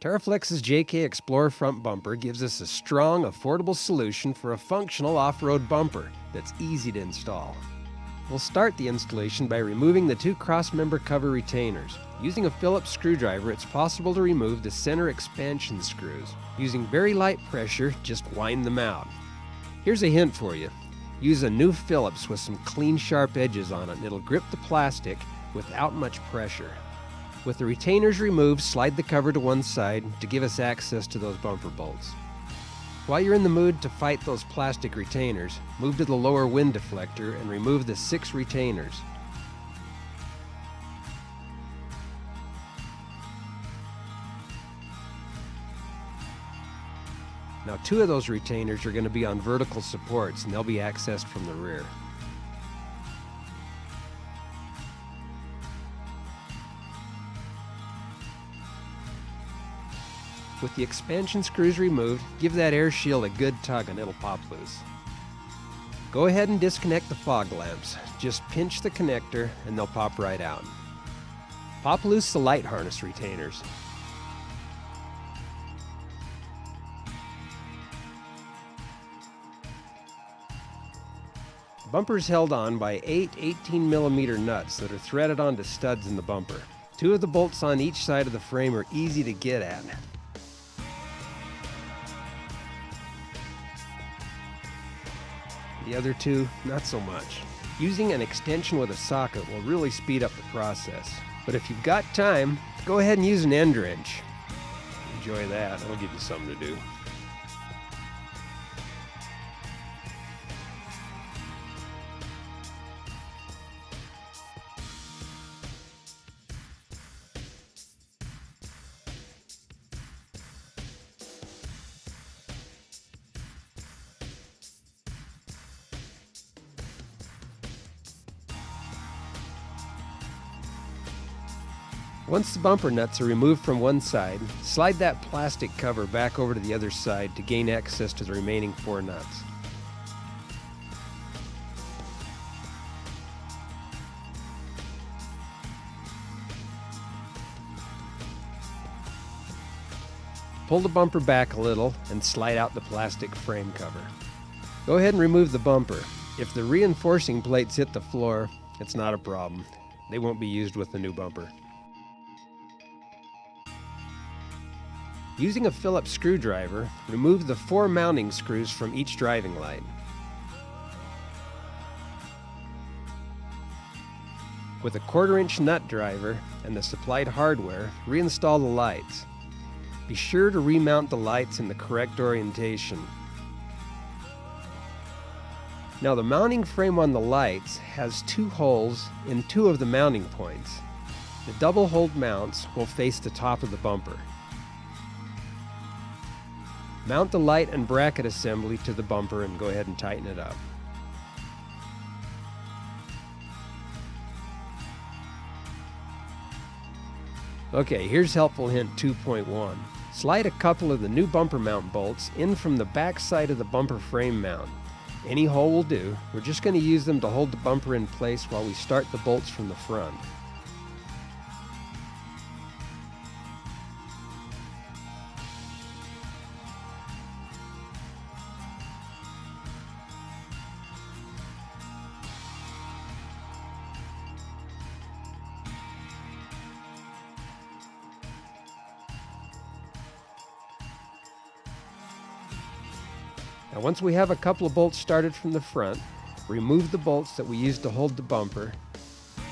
TeraFlex's JK Explorer Front Bumper gives us a strong, affordable solution for a functional off-road bumper that's easy to install. We'll start the installation by removing the two cross-member cover retainers. Using a Phillips screwdriver, it's possible to remove the center expansion screws. Using very light pressure, just wind them out. Here's a hint for you. Use a new Phillips with some clean, sharp edges on it, and it'll grip the plastic without much pressure. With the retainers removed, slide the cover to one side to give us access to those bumper bolts. While you're in the mood to fight those plastic retainers, move to the lower wind deflector and remove the 6 retainers. Now 2 of those retainers are going to be on vertical supports and they'll be accessed from the rear. With the expansion screws removed, give that air shield a good tug and it'll pop loose. Go ahead and disconnect the fog lamps. Just pinch the connector and they'll pop right out. Pop loose the light harness retainers. The bumper is held on by 8 18mm nuts that are threaded onto studs in the bumper. 2 of the bolts on each side of the frame are easy to get at. The other 2, not so much. Using an extension with a socket will really speed up the process. But if you've got time, go ahead and use an end wrench. Enjoy that, it'll give you something to do. Once the bumper nuts are removed from one side, slide that plastic cover back over to the other side to gain access to the remaining 4 nuts. Pull the bumper back a little and slide out the plastic frame cover. Go ahead and remove the bumper. If the reinforcing plates hit the floor, it's not a problem. They won't be used with the new bumper. Using a Phillips screwdriver, remove the 4 mounting screws from each driving light. With a 1/4-inch nut driver and the supplied hardware, reinstall the lights. Be sure to remount the lights in the correct orientation. Now the mounting frame on the lights has 2 holes in 2 of the mounting points. The double-holed mounts will face the top of the bumper. Mount the light and bracket assembly to the bumper and go ahead and tighten it up. Okay, here's helpful hint 2.1. Slide a couple of the new bumper mount bolts in from the back side of the bumper frame mount. Any hole will do. We're just going to use them to hold the bumper in place while we start the bolts from the front. Now once we have a couple of bolts started from the front, remove the bolts that we used to hold the bumper,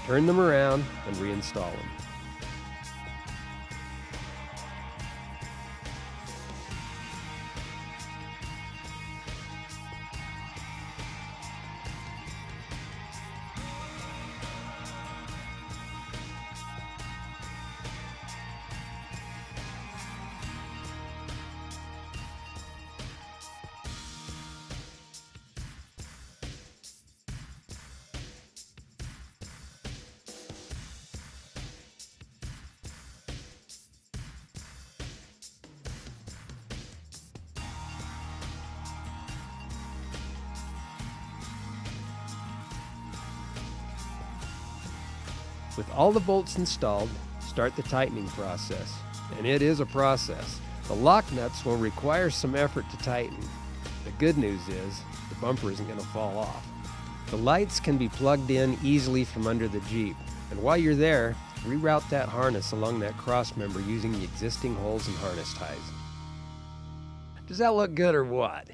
turn them around, and reinstall them. With all the bolts installed, start the tightening process. and it is a process. The lock nuts will require some effort to tighten. The good news is the bumper isn't going to fall off. The lights can be plugged in easily from under the Jeep, and while you're there, reroute that harness along that cross member using the existing holes and harness ties. Does that look good or what?